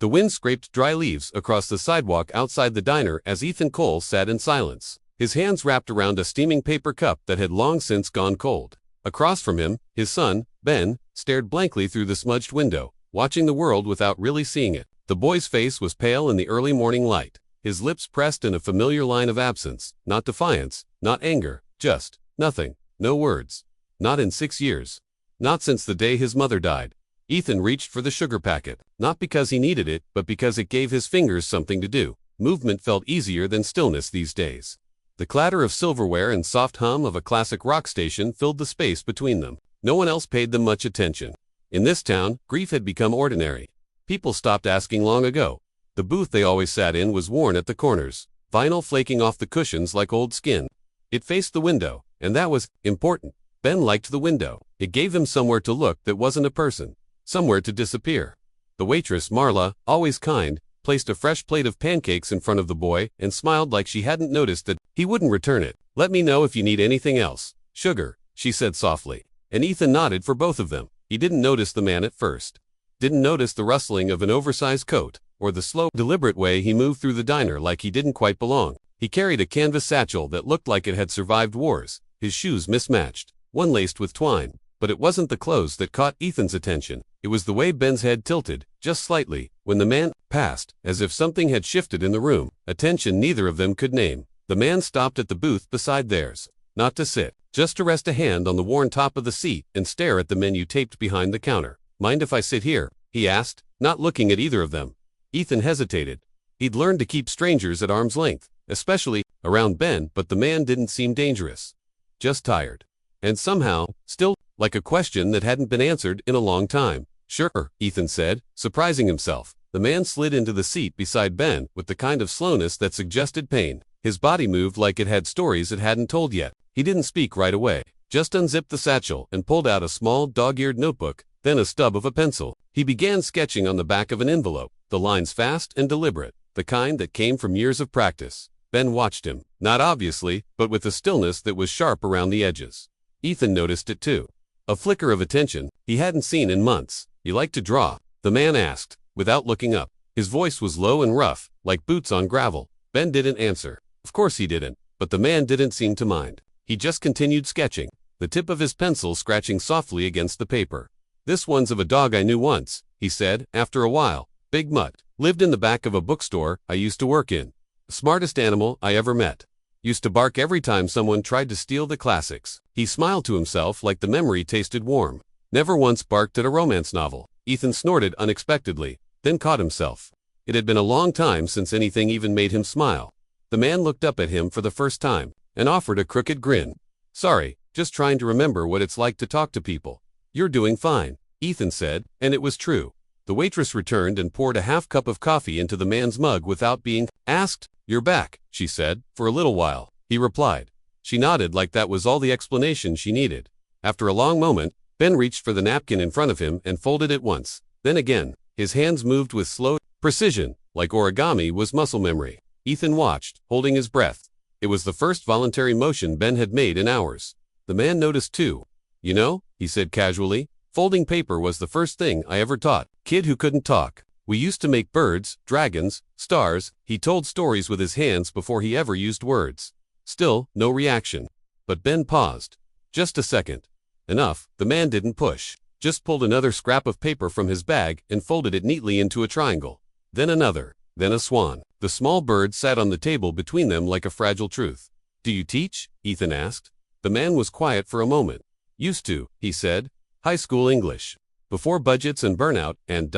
The wind scraped dry leaves across the sidewalk outside the diner as Ethan Cole sat in silence, his hands wrapped around a steaming paper cup that had long since gone cold. Across from him, his son, Ben, stared blankly through the smudged window, watching the world without really seeing it. The boy's face was pale in the early morning light, his lips pressed in a familiar line of absence, not defiance, not anger, just nothing, no words. Not in 6 years. Not since the day his mother died. Ethan reached for the sugar packet, not because he needed it, but because it gave his fingers something to do. Movement felt easier than stillness these days. The clatter of silverware and soft hum of a classic rock station filled the space between them. No one else paid them much attention. In this town, grief had become ordinary. People stopped asking long ago. The booth they always sat in was worn at the corners, vinyl flaking off the cushions like old skin. It faced the window, and that was important. Ben liked the window. It gave him somewhere to look that wasn't a person. Somewhere to disappear. The waitress, Marla, always kind, placed a fresh plate of pancakes in front of the boy and smiled like she hadn't noticed that he wouldn't return it. "Let me know if you need anything else. Sugar," she said softly. And Ethan nodded for both of them. He didn't notice the man at first. Didn't notice the rustling of an oversized coat, or the slow, deliberate way he moved through the diner like he didn't quite belong. He carried a canvas satchel that looked like it had survived wars, his shoes mismatched, one laced with twine. But it wasn't the clothes that caught Ethan's attention. It was the way Ben's head tilted, just slightly, when the man passed, as if something had shifted in the room, a tension neither of them could name. The man stopped at the booth beside theirs, not to sit, just to rest a hand on the worn top of the seat and stare at the menu taped behind the counter. "Mind if I sit here?" he asked, not looking at either of them. Ethan hesitated. He'd learned to keep strangers at arm's length, especially around Ben, but the man didn't seem dangerous. Just tired. And somehow, still, like a question that hadn't been answered in a long time. "Sure," Ethan said, surprising himself. The man slid into the seat beside Ben with the kind of slowness that suggested pain. His body moved like it had stories it hadn't told yet. He didn't speak right away, just unzipped the satchel and pulled out a small, dog-eared notebook, then a stub of a pencil. He began sketching on the back of an envelope, the lines fast and deliberate, the kind that came from years of practice. Ben watched him, not obviously, but with a stillness that was sharp around the edges. Ethan noticed it too. A flicker of attention he hadn't seen in months. "You like to draw?" the man asked, without looking up. His voice was low and rough, like boots on gravel. Ben didn't answer. Of course he didn't, but the man didn't seem to mind. He just continued sketching, the tip of his pencil scratching softly against the paper. "This one's of a dog I knew once," he said, after a while. "Big mutt. Lived in the back of a bookstore I used to work in. The smartest animal I ever met. Used to bark every time someone tried to steal the classics." He smiled to himself like the memory tasted warm. Never once barked at a romance novel. Ethan snorted unexpectedly, then caught himself. It had been a long time since anything even made him smile. The man looked up at him for the first time, and offered a crooked grin. "Sorry, just trying to remember what it's like to talk to people." "You're doing fine," Ethan said, and it was true. The waitress returned and poured a half cup of coffee into the man's mug without being asked. "You're back," she said, "for a little while," he replied. She nodded like that was all the explanation she needed. After a long moment, Ben reached for the napkin in front of him and folded it once, then again. His hands moved with slow precision, like origami was muscle memory. Ethan watched, holding his breath. It was the first voluntary motion Ben had made in hours. The man noticed too. "You know," he said casually, "folding paper was the first thing I ever taught. Kid who couldn't talk. We used to make birds, dragons, stars." He told stories with his hands before he ever used words. Still, no reaction. But Ben paused. Just a second. Enough. The man didn't push. Just pulled another scrap of paper from his bag and folded it neatly into a triangle. Then another. Then a swan. The small bird sat on the table between them like a fragile truth. "Do you teach?" Ethan asked. The man was quiet for a moment. "Used to," he said. "High school English. Before budgets and burnout and ...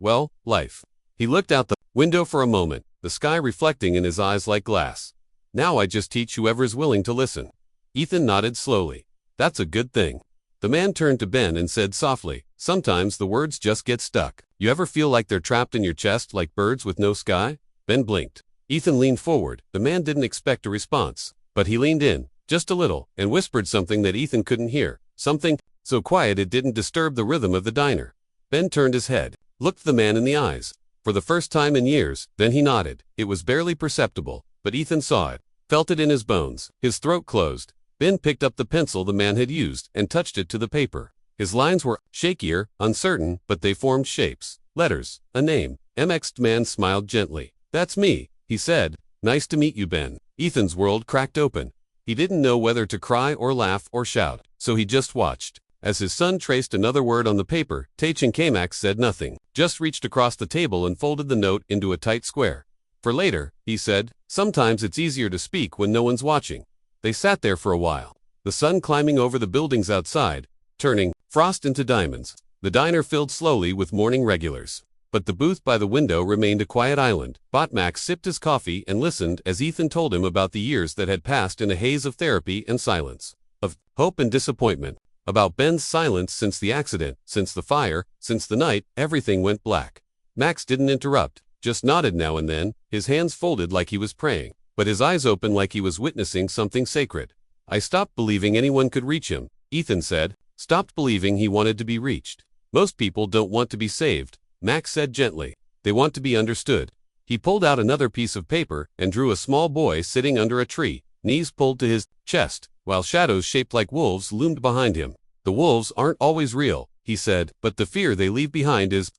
well, life." He looked out the window for a moment, the sky reflecting in his eyes like glass. "Now I just teach whoever's willing to listen." Ethan nodded slowly. "That's a good thing." The man turned to Ben and said softly, "Sometimes the words just get stuck. You ever feel like they're trapped in your chest like birds with no sky?" Ben blinked. Ethan leaned forward. The man didn't expect a response, but he leaned in, just a little, and whispered something that Ethan couldn't hear, something so quiet it didn't disturb the rhythm of the diner. Ben turned his head, looked the man in the eyes, for the first time in years, then he nodded. It was barely perceptible, but Ethan saw it, felt it in his bones. His throat closed. Ben picked up the pencil the man had used and touched it to the paper. His lines were shakier, uncertain, but they formed shapes, letters, a name. MX'd man smiled gently. "That's me," he said. "Nice to meet you, Ben." Ethan's world cracked open. He didn't know whether to cry or laugh or shout, so he just watched. As his son traced another word on the paper, Kmax said nothing, just reached across the table and folded the note into a tight square. "For later," he said. "Sometimes it's easier to speak when no one's watching." They sat there for a while, the sun climbing over the buildings outside, turning frost into diamonds. The diner filled slowly with morning regulars. But the booth by the window remained a quiet island. Max sipped his coffee and listened as Ethan told him about the years that had passed in a haze of therapy and silence, of hope and disappointment, about Ben's silence since the accident, since the fire, since the night everything went black. Max didn't interrupt, just nodded now and then, his hands folded like he was praying, but his eyes open like he was witnessing something sacred. "I stopped believing anyone could reach him," Ethan said, "stopped believing he wanted to be reached. Most people don't want to be saved," Max said gently. "They want to be understood." He pulled out another piece of paper and drew a small boy sitting under a tree, knees pulled to his chest, while shadows shaped like wolves loomed behind him. "The wolves aren't always real," he said, "but the fear they leave behind is—"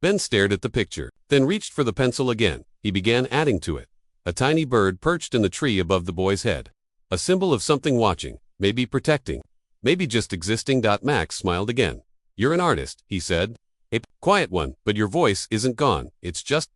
Ben stared at the picture, then reached for the pencil again. He began adding to it. A tiny bird perched in the tree above the boy's head. A symbol of something watching, maybe protecting, maybe just existing. Max smiled again. "You're an artist," he said. "A quiet one, but your voice isn't gone, it's just ...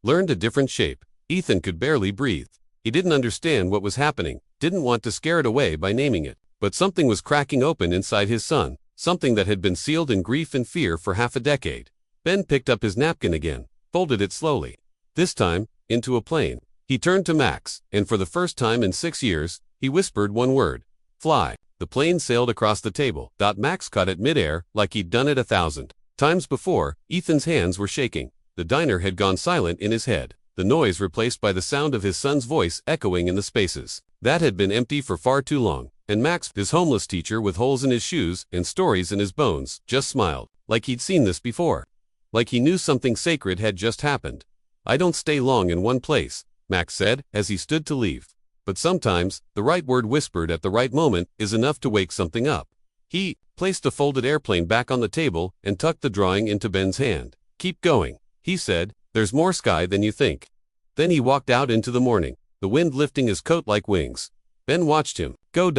learned a different shape." Ethan could barely breathe. He didn't understand what was happening, didn't want to scare it away by naming it. But something was cracking open inside his son, something that had been sealed in grief and fear for half a decade. Ben picked up his napkin again, folded it slowly. This time, into a plane. He turned to Max, and for the first time in 6 years, he whispered one word. "Fly." The plane sailed across the table. Max caught it midair, like he'd done it 1,000 times before. Ethan's hands were shaking. The diner had gone silent in his head, the noise replaced by the sound of his son's voice echoing in the spaces that had been empty for far too long. And Max, his homeless teacher with holes in his shoes and stories in his bones, just smiled, like he'd seen this before. Like he knew something sacred had just happened. "I don't stay long in one place," Max said, as he stood to leave. "But sometimes, the right word whispered at the right moment is enough to wake something up." He placed the folded airplane back on the table and tucked the drawing into Ben's hand. "Keep going," he said, "there's more sky than you think." Then he walked out into the morning, the wind lifting his coat like wings. Ben watched him go.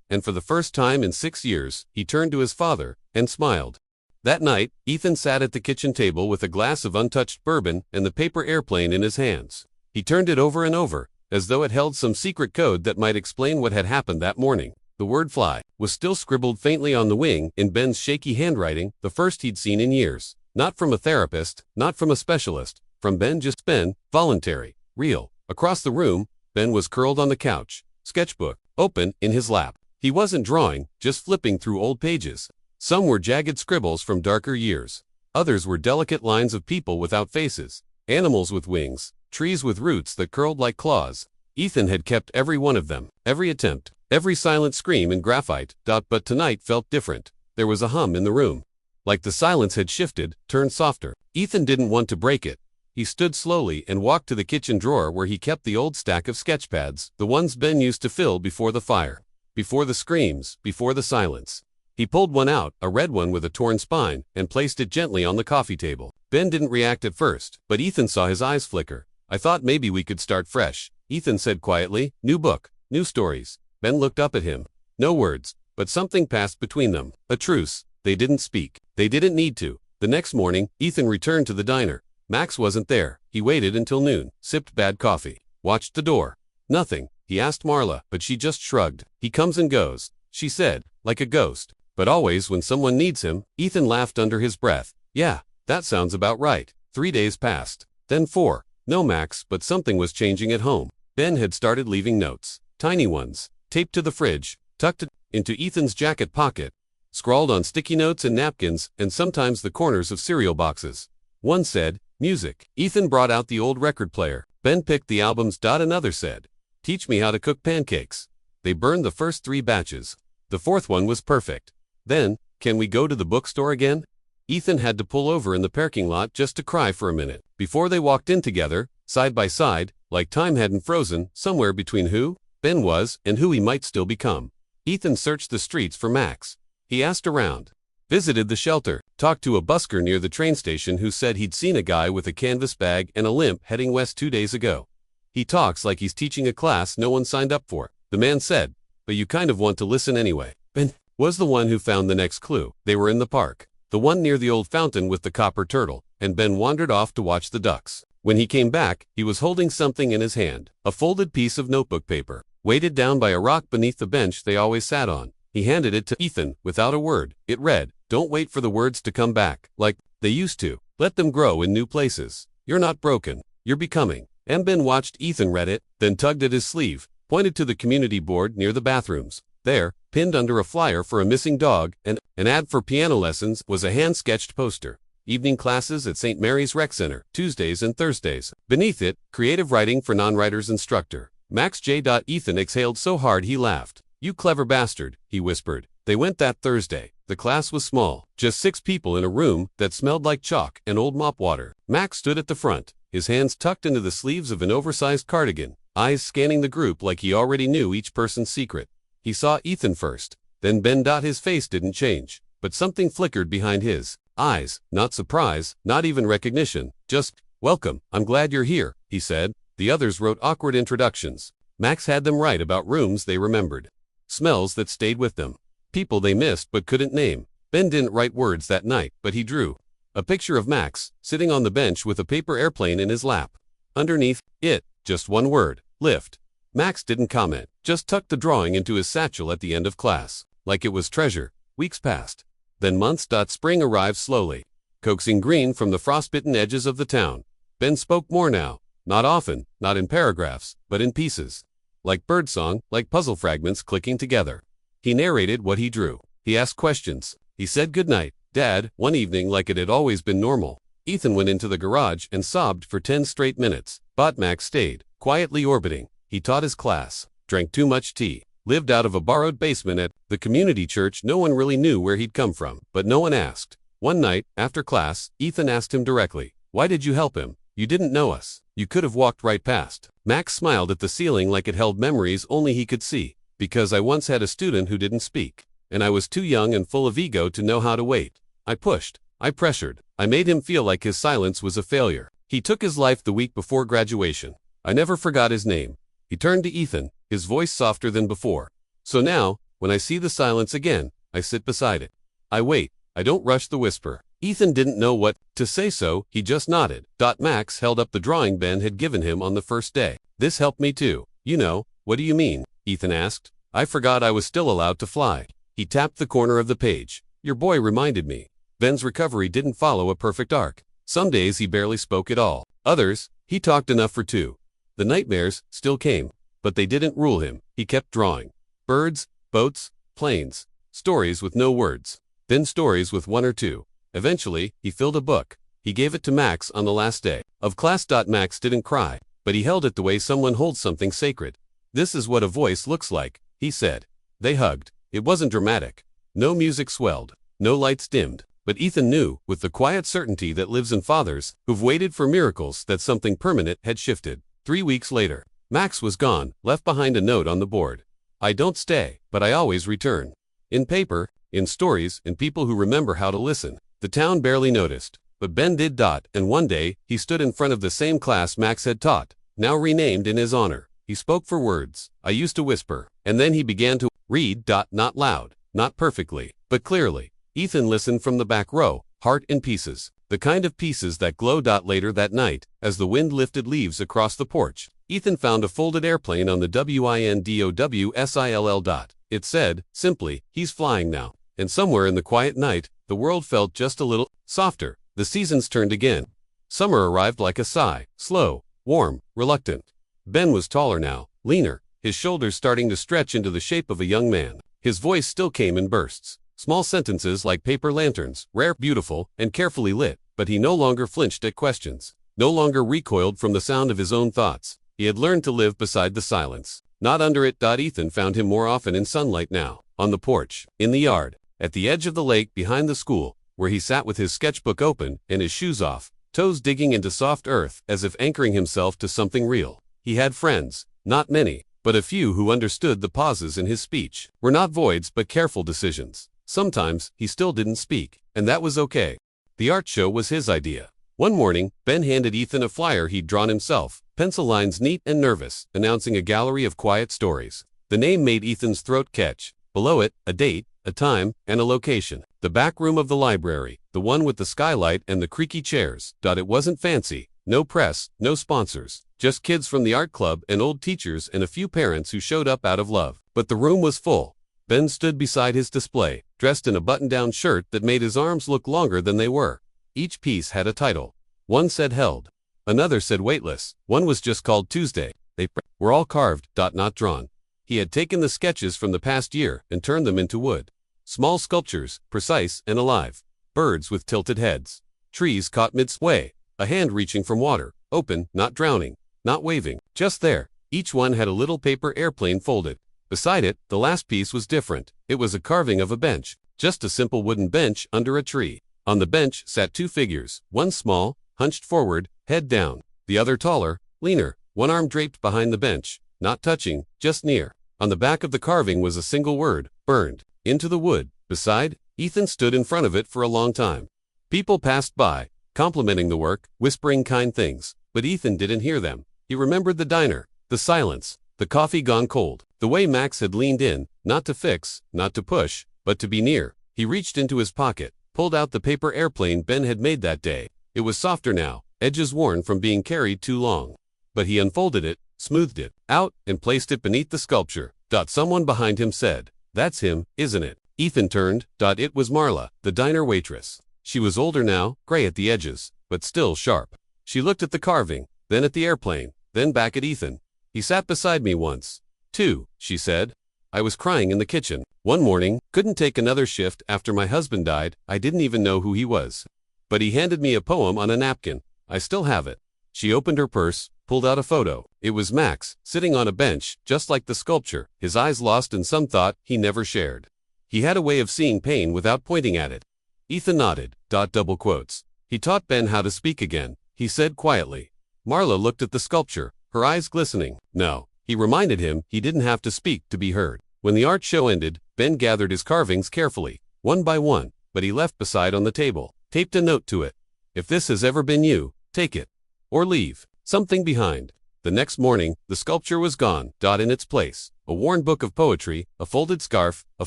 And for the first time in 6 years, he turned to his father and smiled. That night, Ethan sat at the kitchen table with a glass of untouched bourbon and the paper airplane in his hands. He turned it over and over, as though it held some secret code that might explain what had happened that morning. The word "fly" was still scribbled faintly on the wing in Ben's shaky handwriting, the first he'd seen in years. Not from a therapist, not from a specialist, from Ben, just Ben, voluntary, real. Across the room, Ben was curled on the couch, sketchbook open in his lap. He wasn't drawing, just flipping through old pages. Some were jagged scribbles from darker years. Others were delicate lines of people without faces, animals with wings, trees with roots that curled like claws. Ethan had kept every one of them, every attempt, every silent scream in graphite. But tonight felt different. There was a hum in the room. Like the silence had shifted, turned softer. Ethan didn't want to break it. He stood slowly and walked to the kitchen drawer where he kept the old stack of sketch pads, the ones Ben used to fill before the fire, before the screams, before the silence. He pulled one out, a red one with a torn spine, and placed it gently on the coffee table. Ben didn't react at first, but Ethan saw his eyes flicker. "I thought maybe we could start fresh," Ethan said quietly. "New book, new stories." Ben looked up at him. No words, but something passed between them. A truce. They didn't speak. They didn't need to. The next morning, Ethan returned to the diner. Max wasn't there. He waited until noon, sipped bad coffee, watched the door. Nothing. He asked Marla, but she just shrugged. "He comes and goes," she said, "like a ghost. But always when someone needs him." Ethan laughed under his breath. "Yeah, that sounds about right." 3 days passed. Then 4. No Max, but something was changing at home. Ben had started leaving notes. Tiny ones, taped to the fridge, tucked into Ethan's jacket pocket, scrawled on sticky notes and napkins, and sometimes the corners of cereal boxes. One said, "Music." Ethan brought out the old record player. Ben picked the albums. Another said, "Teach me how to cook pancakes." They burned the first 3 batches. The 4th one was perfect. Then, "Can we go to the bookstore again?" Ethan had to pull over in the parking lot just to cry for a minute, before they walked in together, side by side, like time hadn't frozen, somewhere between who Ben was and who he might still become. Ethan searched the streets for Max. He asked around, visited the shelter, talked to a busker near the train station who said he'd seen a guy with a canvas bag and a limp heading west 2 days ago. He talks like he's teaching a class no one signed up for, the man said, but you kind of want to listen anyway. Ben was the one who found the next clue. They were in the park, the one near the old fountain with the copper turtle, and Ben wandered off to watch the ducks. When he came back, he was holding something in his hand, a folded piece of notebook paper, weighted down by a rock beneath the bench they always sat on. He handed it to Ethan without a word. It read, "Don't wait for the words to come back, like they used to. Let them grow in new places. You're not broken, you're becoming." And Ben watched Ethan read it, then tugged at his sleeve, pointed to the community board near the bathrooms. There, pinned under a flyer for a missing dog and an ad for piano lessons, was a hand-sketched poster. Evening classes at St. Mary's Rec Center, Tuesdays and Thursdays. Beneath it, creative writing for non-writers instructor. Max J. Ethan exhaled so hard he laughed. "You clever bastard," he whispered. They went that Thursday. The class was small, just 6 people in a room that smelled like chalk and old mop water. Max stood at the front, his hands tucked into the sleeves of an oversized cardigan, eyes scanning the group like he already knew each person's secret. He saw Ethan first, then Ben. His face didn't change, but something flickered behind his eyes. Not surprise, not even recognition, just, "Welcome, I'm glad you're here," he said. The others wrote awkward introductions. Max had them write about rooms they remembered, smells that stayed with them, people they missed but couldn't name. Ben didn't write words that night, but he drew a picture of Max, sitting on the bench with a paper airplane in his lap. Underneath it, just one word, "lift." Max didn't comment, just tucked the drawing into his satchel at the end of class, like it was treasure. Weeks passed. Then months. Spring arrived slowly, coaxing green from the frostbitten edges of the town. Ben spoke more now, not often, not in paragraphs, but in pieces. Like birdsong, like puzzle fragments clicking together. He narrated what he drew. He asked questions. He said goodnight, Dad, one evening like it had always been normal. Ethan went into the garage and sobbed for 10 straight minutes. But Max stayed, quietly orbiting. He taught his class, drank too much tea, lived out of a borrowed basement at the community church. No one really knew where he'd come from, but no one asked. One night, after class, Ethan asked him directly, "Why did you help him? You didn't know us. You could have walked right past." Max smiled at the ceiling like it held memories only he could see. "Because I once had a student who didn't speak, and I was too young and full of ego to know how to wait. I pushed, I pressured, I made him feel like his silence was a failure. He took his life the week before graduation. I never forgot his name." He turned to Ethan, his voice softer than before. "So now, when I see the silence again, I sit beside it. I wait, I don't rush the whisper." Ethan didn't know what to say, so he just nodded. Max held up the drawing Ben had given him on the first day. "This helped me too." "You know, what do you mean?" Ethan asked. "I forgot I was still allowed to fly." He tapped the corner of the page. "Your boy reminded me." Ben's recovery didn't follow a perfect arc. Some days he barely spoke at all. Others, he talked enough for 2. The nightmares still came, but they didn't rule him. He kept drawing. Birds, boats, planes, stories with no words. Then stories with 1 or 2. Eventually, he filled a book. He gave it to Max on the last day of class. Max didn't cry, but he held it the way someone holds something sacred. "This is what a voice looks like," he said. They hugged. It wasn't dramatic. No music swelled. No lights dimmed. But Ethan knew, with the quiet certainty that lives in fathers who've waited for miracles, that something permanent had shifted. 3 weeks later, Max was gone, left behind a note on the board. "I don't stay, but I always return." In paper, in stories, in people who remember how to listen. The town barely noticed, but Ben did. And one day, he stood in front of the same class Max had taught, now renamed in his honor. He spoke for words. "I used to whisper." And then he began to read. Not loud, not perfectly, but clearly. Ethan listened from the back row, heart in pieces. The kind of pieces that glow. Later that night, as the wind lifted leaves across the porch, Ethan found a folded airplane on the WINDOWSILL. It said, simply, "He's flying now." And somewhere in the quiet night, the world felt just a little softer. The seasons turned again. Summer arrived like a sigh, slow, warm, reluctant. Ben was taller now, leaner, his shoulders starting to stretch into the shape of a young man. His voice still came in bursts. Small sentences like paper lanterns, rare, beautiful, and carefully lit, but he no longer flinched at questions, no longer recoiled from the sound of his own thoughts. He had learned to live beside the silence, not under it. Ethan found him more often in sunlight now, on the porch, in the yard, at the edge of the lake behind the school, where he sat with his sketchbook open and his shoes off, toes digging into soft earth as if anchoring himself to something real. He had friends, not many, but a few who understood the pauses in his speech were not voids but careful decisions. Sometimes he still didn't speak, And that was okay. The art show was his idea. One morning, Ben handed Ethan a flyer he'd drawn himself, pencil lines neat and nervous, announcing a gallery of quiet stories. The name made Ethan's throat catch. Below it, a date, a time, and a location. The back room of the library, the one with the skylight and the creaky chairs. It wasn't fancy. No press, no sponsors. Just kids from the art club and old teachers and a few parents who showed up out of love. But the room was full. Ben stood beside his display, dressed in a button-down shirt that made his arms look longer than they were. Each piece had a title. One said Held. Another said Weightless. One was just called Tuesday. They were all carved, not drawn. He had taken the sketches from the past year and turned them into wood. Small sculptures, precise and alive. Birds with tilted heads. Trees caught mid-sway. A hand reaching from water, open, not drowning, not waving. Just there. Each one had a little paper airplane folded. Beside it, the last piece was different. It was a carving of a bench. Just a simple wooden bench under a tree. On the bench sat two figures, one small, hunched forward, head down. The other taller, leaner, one arm draped behind the bench, not touching, just near. On the back of the carving was a single word, burned, into the wood. Beside, Ethan stood in front of it for a long time. People passed by, complimenting the work, whispering kind things, but Ethan didn't hear them. He remembered the diner, the silence, the coffee gone cold, the way Max had leaned in, not to fix, not to push, but to be near. He reached into his pocket, pulled out the paper airplane Ben had made that day. It was softer now, edges worn from being carried too long. But he unfolded it, smoothed it out, and placed it beneath the sculpture. Someone behind him said, "That's him, isn't it?" Ethan turned. It was Marla, the diner waitress. She was older now, gray at the edges, but still sharp. She looked at the carving, then at the airplane, then back at Ethan. "He sat beside me once, too," she said. "I was crying in the kitchen. One morning, couldn't take another shift after my husband died. I didn't even know who he was. But he handed me a poem on a napkin. I still have it." She opened her purse, pulled out a photo. It was Max, sitting on a bench, just like the sculpture, his eyes lost in some thought he never shared. He had a way of seeing pain without pointing at it. Ethan nodded. Double quotes. He taught Ben how to speak again. He said quietly. Marla looked at the sculpture, her eyes glistening. No, he reminded him he didn't have to speak to be heard. When the art show ended, Ben gathered his carvings carefully, one by one, but he left beside on the table, taped a note to it. "If this has ever been you, take it. Or leave something behind." The next morning, the sculpture was gone. In its place, a worn book of poetry, a folded scarf, a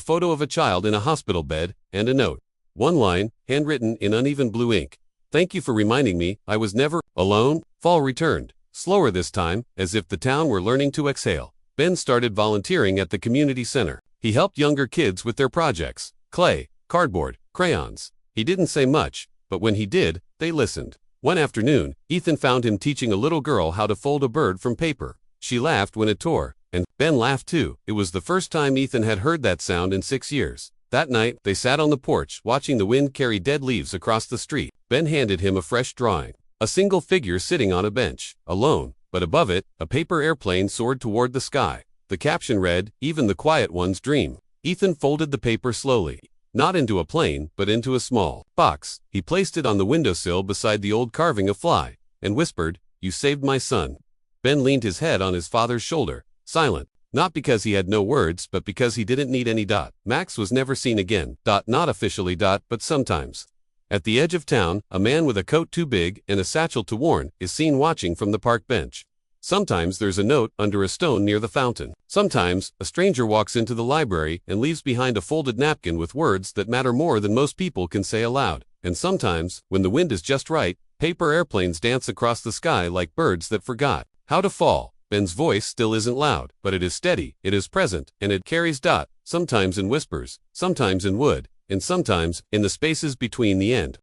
photo of a child in a hospital bed, and a note. One line, handwritten in uneven blue ink. "Thank you for reminding me I was never alone." Fall returned, slower this time, as if the town were learning to exhale. Ben started volunteering at the community center. He helped younger kids with their projects, clay, cardboard, crayons. He didn't say much, but when he did, they listened. One afternoon, Ethan found him teaching a little girl how to fold a bird from paper. She laughed when it tore, and Ben laughed too. It was the first time Ethan had heard that sound in 6 years. That night, they sat on the porch, watching the wind carry dead leaves across the street. Ben handed him a fresh drawing. A single figure sitting on a bench, alone, but above it, a paper airplane soared toward the sky. The caption read, "Even the quiet ones dream." Ethan folded the paper slowly. Not into a plane, but into a small box. He placed it on the windowsill beside the old carving of fly, and whispered, "You saved my son." Ben leaned his head on his father's shoulder, silent, not because he had no words, but because he didn't need any. Max was never seen again. Not officially. But sometimes. At the edge of town, a man with a coat too big and a satchel too worn is seen watching from the park bench. Sometimes there's a note under a stone near the fountain. Sometimes, a stranger walks into the library and leaves behind a folded napkin with words that matter more than most people can say aloud. And sometimes, when the wind is just right, paper airplanes dance across the sky like birds that forgot how to fall. Ben's voice still isn't loud, but it is steady, it is present, and it carries. Sometimes in whispers, sometimes in wood, and sometimes in the spaces between the end.